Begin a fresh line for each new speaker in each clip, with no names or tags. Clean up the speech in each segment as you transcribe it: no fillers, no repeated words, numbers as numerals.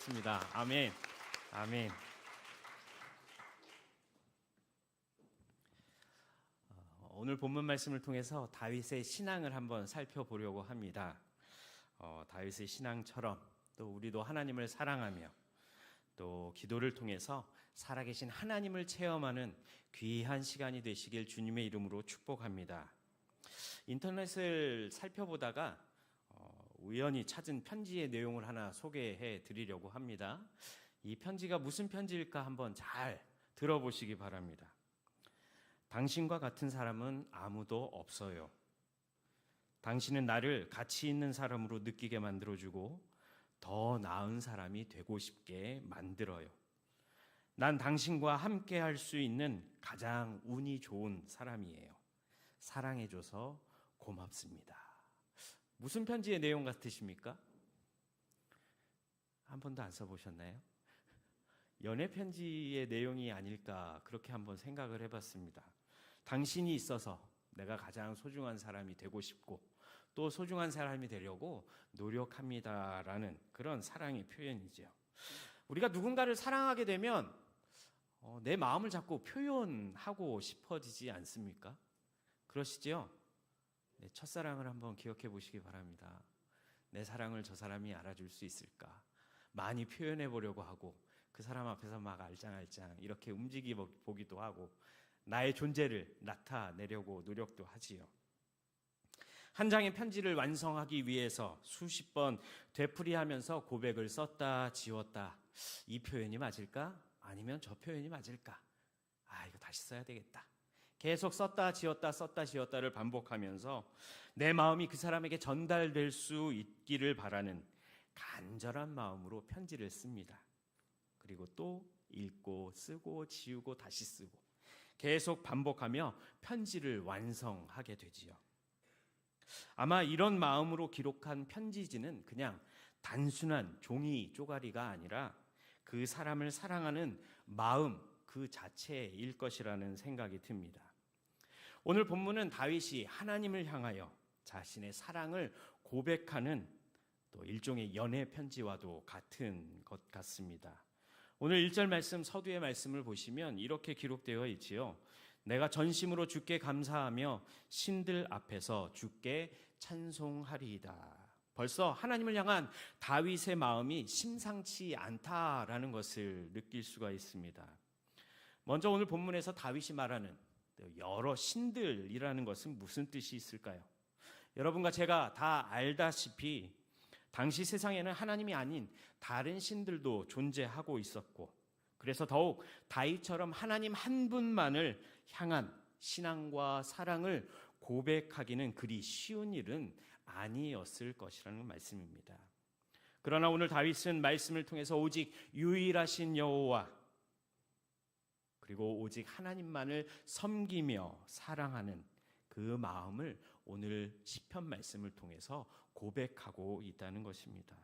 습니다. 아멘. 아멘. 오늘 본문 말씀을 통해서 다윗의 신앙을 한번 살펴보려고 합니다. 다윗의 신앙처럼 또 우리도 하나님을 사랑하며 또 기도를 통해서 살아계신 하나님을 체험하는 귀한 시간이 되시길 주님의 이름으로 축복합니다. 인터넷을 살펴보다가 우연히 찾은 편지의 내용을 하나 소개해 드리려고 합니다. 이 편지가 무슨 편지일까 한번 잘 들어보시기 바랍니다. 당신과 같은 사람은 아무도 없어요. 당신은 나를 가치 있는 사람으로 느끼게 만들어주고 더 나은 사람이 되고 싶게 만들어요. 난 당신과 함께 할 수 있는 가장 운이 좋은 사람이에요. 사랑해줘서 고맙습니다. 무슨 편지의 내용 같으십니까? 한 번도 안 써보셨나요? 연애 편지의 내용이 아닐까 그렇게 한번 생각을 해봤습니다. 당신이 있어서 내가 가장 소중한 사람이 되고 싶고 또 소중한 사람이 되려고 노력합니다라는 그런 사랑의 표현이죠. 우리가 누군가를 사랑하게 되면 내 마음을 자꾸 표현하고 싶어지지 않습니까? 그러시죠? 네, 첫사랑을 한번 기억해 보시기 바랍니다. 내 사랑을 저 사람이 알아줄 수 있을까? 많이 표현해 보려고 하고 그 사람 앞에서 막 알짱알짱 이렇게 움직이기도 하고 나의 존재를 나타내려고 노력도 하지요. 한 장의 편지를 완성하기 위해서 수십 번 되풀이하면서 고백을 썼다 지웠다. 이 표현이 맞을까? 아니면 저 표현이 맞을까? 이거 다시 써야 되겠다. 계속 썼다 지웠다를 반복하면서 내 마음이 그 사람에게 전달될 수 있기를 바라는 간절한 마음으로 편지를 씁니다. 그리고 또 읽고 쓰고 지우고 다시 쓰고 계속 반복하며 편지를 완성하게 되지요. 아마 이런 마음으로 기록한 편지지는 그냥 단순한 종이 쪼가리가 아니라 그 사람을 사랑하는 마음 그 자체일 것이라는 생각이 듭니다. 오늘 본문은 다윗이 하나님을 향하여 자신의 사랑을 고백하는 또 일종의 연애 편지와도 같은 것 같습니다. 오늘 1절 말씀 서두의 말씀을 보시면 이렇게 기록되어 있지요. 내가 전심으로 주께 감사하며 신들 앞에서 주께 찬송하리이다. 벌써 하나님을 향한 다윗의 마음이 심상치 않다라는 것을 느낄 수가 있습니다. 먼저 오늘 본문에서 다윗이 말하는 여러 신들이라는 것은 무슨 뜻이 있을까요? 여러분과 제가 다 알다시피 당시 세상에는 하나님이 아닌 다른 신들도 존재하고 있었고 그래서 더욱 다윗처럼 하나님 한 분만을 향한 신앙과 사랑을 고백하기는 그리 쉬운 일은 아니었을 것이라는 말씀입니다. 그러나 오늘 다윗은 말씀을 통해서 오직 유일하신 여호와 그리고 오직 하나님만을 섬기며 사랑하는 그 마음을 오늘 시편 말씀을 통해서 고백하고 있다는 것입니다.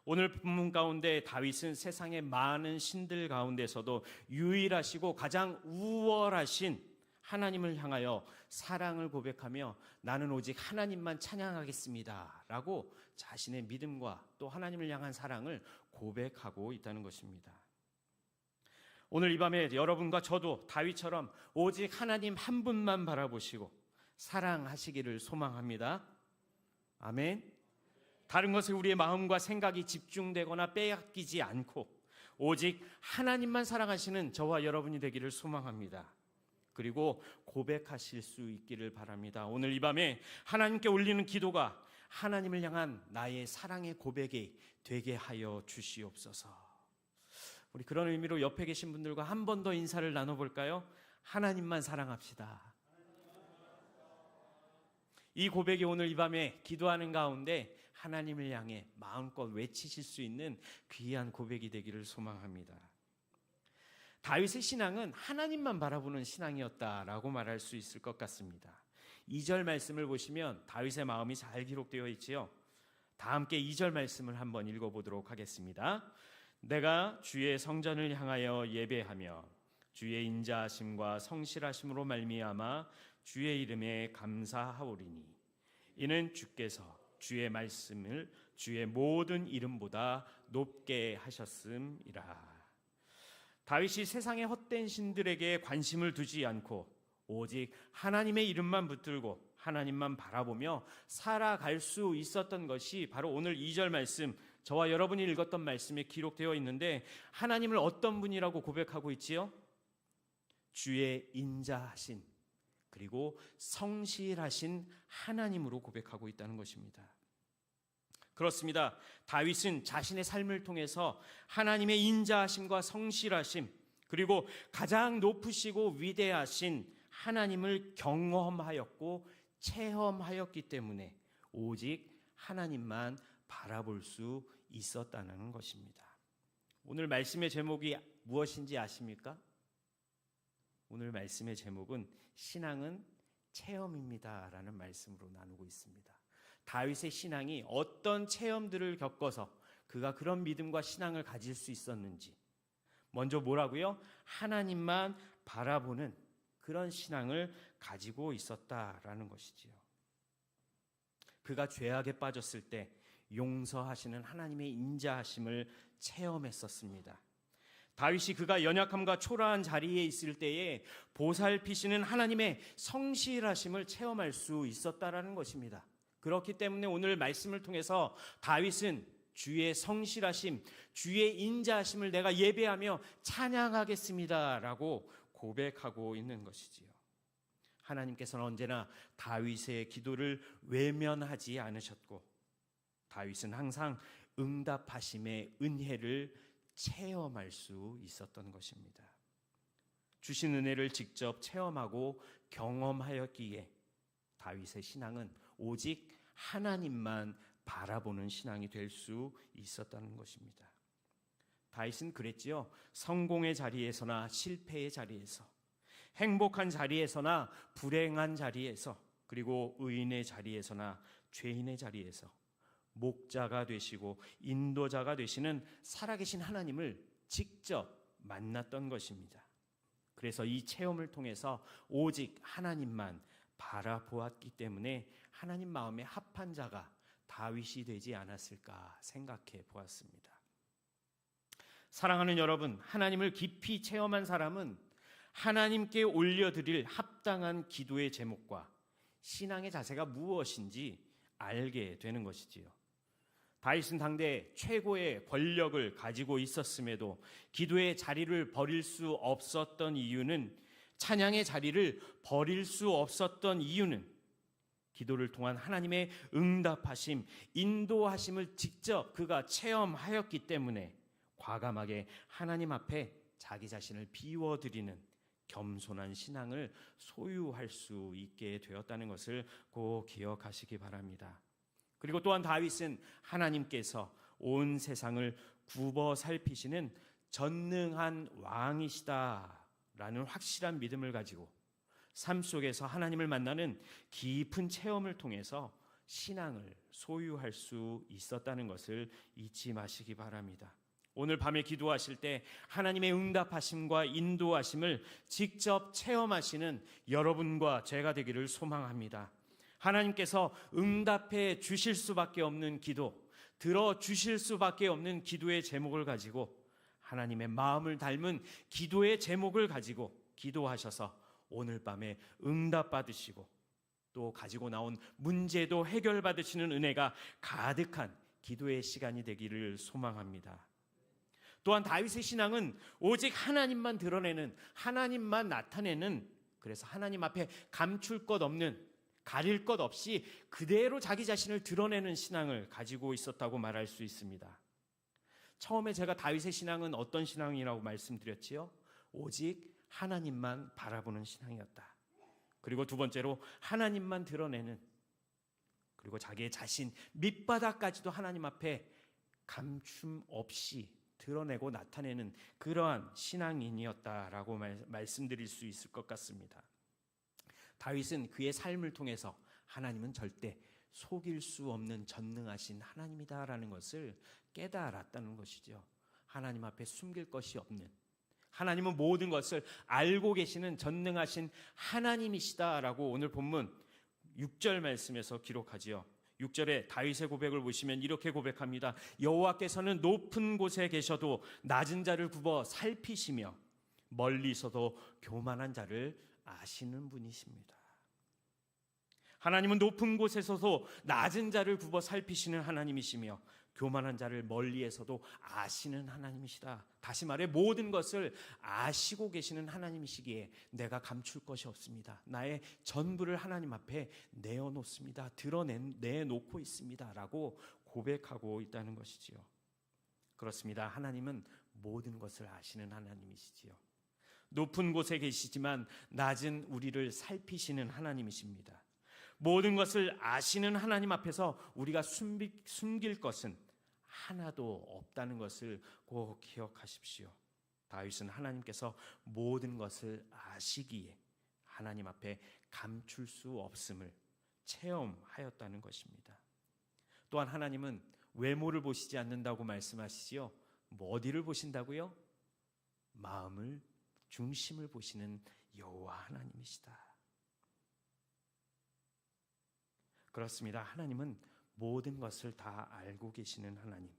오늘 본문 가운데 다윗은 세상의 많은 신들 가운데서도 유일하시고 가장 우월하신 하나님을 향하여 사랑을 고백하며 나는 오직 하나님만 찬양하겠습니다 라고 자신의 믿음과 또 하나님을 향한 사랑을 고백하고 있다는 것입니다. 오늘 이 밤에 여러분과 저도 다윗처럼 오직 하나님 한 분만 바라보시고 사랑하시기를 소망합니다. 아멘. 다른 것에 우리의 마음과 생각이 집중되거나 빼앗기지 않고 오직 하나님만 사랑하시는 저와 여러분이 되기를 소망합니다. 그리고 고백하실 수 있기를 바랍니다. 오늘 이 밤에 하나님께 올리는 기도가 하나님을 향한 나의 사랑의 고백이 되게 하여 주시옵소서. 우리 그런 의미로 옆에 계신 분들과 한 번 더 인사를 나눠볼까요? 하나님만 사랑합시다. 이 고백이 오늘 이 밤에 기도하는 가운데 하나님을 향해 마음껏 외치실 수 있는 귀한 고백이 되기를 소망합니다. 다윗의 신앙은 하나님만 바라보는 신앙이었다라고 말할 수 있을 것 같습니다. 2절 말씀을 보시면 다윗의 마음이 잘 기록되어 있지요. 다 함께 2절 말씀을 한번 읽어보도록 하겠습니다. 내가 주의 성전을 향하여 예배하며 주의 인자하심과 성실하심으로 말미암아 주의 이름에 감사하오리니 이는 주께서 주의 말씀을 주의 모든 이름보다 높게 하셨음이라. 다윗이 세상의 헛된 신들에게 관심을 두지 않고 오직 하나님의 이름만 붙들고 하나님만 바라보며 살아갈 수 있었던 것이 바로 오늘 2절 말씀, 저와 여러분이 읽었던 말씀에 기록되어 있는데, 하나님을 어떤 분이라고 고백하고 있지요? 주의 인자하신, 그리고 성실하신 하나님으로 고백하고 있다는 것입니다. 그렇습니다. 다윗은 자신의 삶을 통해서 하나님의 인자하심과 성실하심, 그리고 가장 높으시고 위대하신 하나님을 경험하였고 체험하였기 때문에 오직 하나님만 바라볼 수 있었다는 것입니다. 오늘 말씀의 제목이 무엇인지 아십니까? 오늘 말씀의 제목은 신앙은 체험입니다 라는 말씀으로 나누고 있습니다. 다윗의 신앙이 어떤 체험들을 겪어서 그가 그런 믿음과 신앙을 가질 수 있었는지, 먼저 뭐라고요? 하나님만 바라보는 그런 신앙을 가지고 있었다라는 것이지요. 그가 죄악에 빠졌을 때 용서하시는 하나님의 인자하심을 체험했었습니다. 다윗이 그가 연약함과 초라한 자리에 있을 때에 보살피시는 하나님의 성실하심을 체험할 수 있었다라는 것입니다. 그렇기 때문에 오늘 말씀을 통해서 다윗은 주의 성실하심, 주의 인자하심을 내가 예배하며 찬양하겠습니다라고 고백하고 있는 것이지요. 하나님께서는 언제나 다윗의 기도를 외면하지 않으셨고 다윗은 항상 응답하심의 은혜를 체험할 수 있었던 것입니다. 주신 은혜를 직접 체험하고 경험하였기에 다윗의 신앙은 오직 하나님만 바라보는 신앙이 될 수 있었다는 것입니다. 다윗은 그랬지요. 성공의 자리에서나 실패의 자리에서, 행복한 자리에서나 불행한 자리에서, 그리고 의인의 자리에서나 죄인의 자리에서 목자가 되시고 인도자가 되시는 살아계신 하나님을 직접 만났던 것입니다. 그래서 이 체험을 통해서 오직 하나님만 바라보았기 때문에 하나님 마음에 합한 자가 다윗이 되지 않았을까 생각해 보았습니다. 사랑하는 여러분, 하나님을 깊이 체험한 사람은 하나님께 올려드릴 합당한 기도의 제목과 신앙의 자세가 무엇인지 알게 되는 것이지요. 다윗은 당대 최고의 권력을 가지고 있었음에도 기도의 자리를 버릴 수 없었던 이유는, 찬양의 자리를 버릴 수 없었던 이유는 기도를 통한 하나님의 응답하심, 인도하심을 직접 그가 체험하였기 때문에 과감하게 하나님 앞에 자기 자신을 비워드리는 겸손한 신앙을 소유할 수 있게 되었다는 것을 꼭 기억하시기 바랍니다. 그리고 또한 다윗은 하나님께서 온 세상을 굽어 살피시는 전능한 왕이시다라는 확실한 믿음을 가지고 삶 속에서 하나님을 만나는 깊은 체험을 통해서 신앙을 소유할 수 있었다는 것을 잊지 마시기 바랍니다. 오늘 밤에 기도하실 때 하나님의 응답하심과 인도하심을 직접 체험하시는 여러분과 제가 되기를 소망합니다. 하나님께서 응답해 주실 수밖에 없는 기도, 들어주실 수밖에 없는 기도의 제목을 가지고, 하나님의 마음을 닮은 기도의 제목을 가지고 기도하셔서 오늘 밤에 응답받으시고 또 가지고 나온 문제도 해결받으시는 은혜가 가득한 기도의 시간이 되기를 소망합니다. 또한 다윗의 신앙은 오직 하나님만 드러내는, 하나님만 나타내는, 그래서 하나님 앞에 감출 것 없는, 가릴 것 없이 그대로 자기 자신을 드러내는 신앙을 가지고 있었다고 말할 수 있습니다. 처음에 제가 다윗의 신앙은 어떤 신앙이라고 말씀드렸지요? 오직 하나님만 바라보는 신앙이었다. 그리고 두 번째로 하나님만 드러내는, 그리고 자기의 자신 밑바닥까지도 하나님 앞에 감춤 없이 드러내고 나타내는 그러한 신앙인이었다라고 말씀드릴 수 있을 것 같습니다. 다윗은 그의 삶을 통해서 하나님은 절대 속일 수 없는 전능하신 하나님이다라는 것을 깨달았다는 것이죠. 하나님 앞에 숨길 것이 없는, 하나님은 모든 것을 알고 계시는 전능하신 하나님이시다라고 오늘 본문 6절 말씀에서 기록하지요. 6절에 다윗의 고백을 보시면 이렇게 고백합니다. 여호와께서는 높은 곳에 계셔도 낮은 자를 굽어 살피시며 멀리서도 교만한 자를 아시는 분이십니다. 하나님은 높은 곳에서도 낮은 자를 굽어 살피시는 하나님이시며 교만한 자를 멀리에서도 아시는 하나님이시다. 다시 말해 모든 것을 아시고 계시는 하나님이시기에 내가 감출 것이 없습니다. 나의 전부를 하나님 앞에 내어놓습니다. 내놓고 있습니다. 라고 고백하고 있다는 것이지요. 그렇습니다. 하나님은 모든 것을 아시는 하나님이시지요. 높은 곳에 계시지만 낮은 우리를 살피시는 하나님이십니다. 모든 것을 아시는 하나님 앞에서 우리가 숨길 것은 하나도 없다는 것을 꼭 기억하십시오. 다윗은 하나님께서 모든 것을 아시기에 하나님 앞에 감출 수 없음을 체험하였다는 것입니다. 또한 하나님은 외모를 보시지 않는다고 말씀하시지요. 어디를 보신다고요? 마음을, 중심을 보시는 여호와 하나님이시다. 그렇습니다. 하나님은 모든 것을 다 알고 계시는 하나님.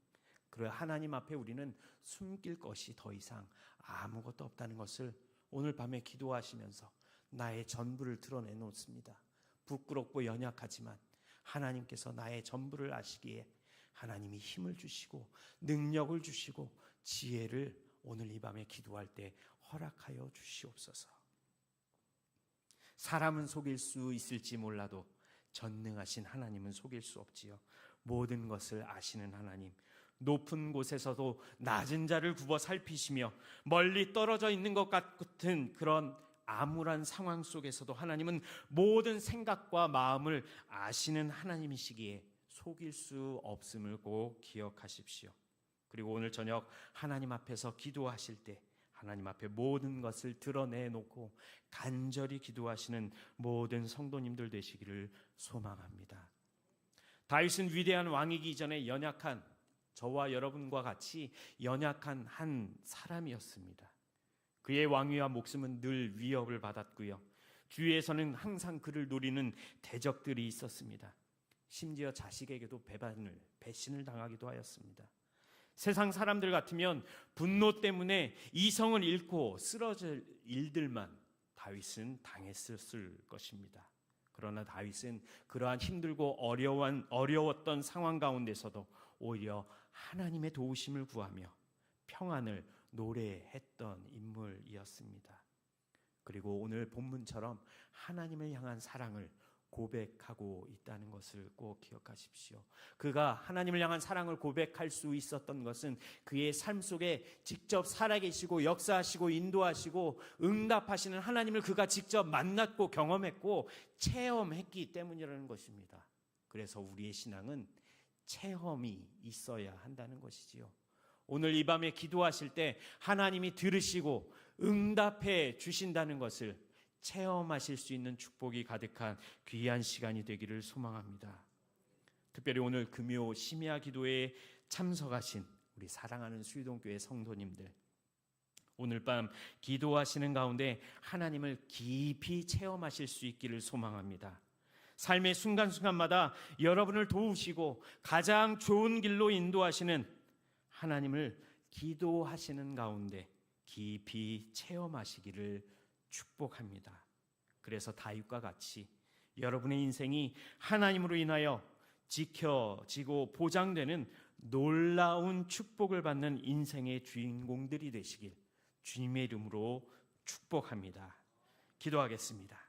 그 하나님 앞에 우리는 숨길 것이 더 이상 아무것도 없다는 것을 오늘 밤에 기도하시면서 나의 전부를 드러내놓습니다. 부끄럽고 연약하지만 하나님께서 나의 전부를 아시기에 하나님이 힘을 주시고 능력을 주시고 지혜를 오늘 이 밤에 기도할 때 허락하여 주시옵소서. 사람은 속일 수 있을지 몰라도 전능하신 하나님은 속일 수 없지요. 모든 것을 아시는 하나님, 높은 곳에서도 낮은 자를 굽어 살피시며 멀리 떨어져 있는 것 같은 그런 암울한 상황 속에서도 하나님은 모든 생각과 마음을 아시는 하나님이시기에 속일 수 없음을 꼭 기억하십시오. 그리고 오늘 저녁 하나님 앞에서 기도하실 때 하나님 앞에 모든 것을 드러내놓고 간절히 기도하시는 모든 성도님들 되시기를 소망합니다. 다윗은 위대한 왕이기 전에 연약한 저와 여러분과 같이 연약한 한 사람이었습니다. 그의 왕위와 목숨은 늘 위협을 받았고요. 주위에서는 항상 그를 노리는 대적들이 있었습니다. 심지어 자식에게도 배신을 당하기도 하였습니다. 세상 사람들 같으면 분노 때문에 이성을 잃고 쓰러질 일들만 다윗은 당했을 것입니다. 그러나 다윗은 그러한 힘들고 어려웠던 상황 가운데서도 오히려 하나님의 도우심을 구하며 평안을 노래했던 인물이었습니다. 그리고 오늘 본문처럼 하나님을 향한 사랑을 고백하고 있다는 것을 꼭 기억하십시오. 그가 하나님을 향한 사랑을 고백할 수 있었던 것은 그의 삶 속에 직접 살아계시고 역사하시고 인도하시고 응답하시는 하나님을 그가 직접 만났고 경험했고 체험했기 때문이라는 것입니다. 그래서 우리의 신앙은 체험이 있어야 한다는 것이지요. 오늘 이 밤에 기도하실 때 하나님이 들으시고 응답해 주신다는 것을 체험하실 수 있는 축복이 가득한 귀한 시간이 되기를 소망합니다. 특별히 오늘 금요 심야 기도에 참석하신 우리 사랑하는 수유동교회 성도님들, 오늘 밤 기도하시는 가운데 하나님을 깊이 체험하실 수 있기를 소망합니다. 삶의 순간순간마다 여러분을 도우시고 가장 좋은 길로 인도하시는 하나님을 기도하시는 가운데 깊이 체험하시기를 축복합니다. 그래서 다윗과 같이 여러분의 인생이 하나님으로 인하여 지켜지고 보장되는 놀라운 축복을 받는 인생의 주인공들이 되시길 주님의 이름으로 축복합니다. 기도하겠습니다.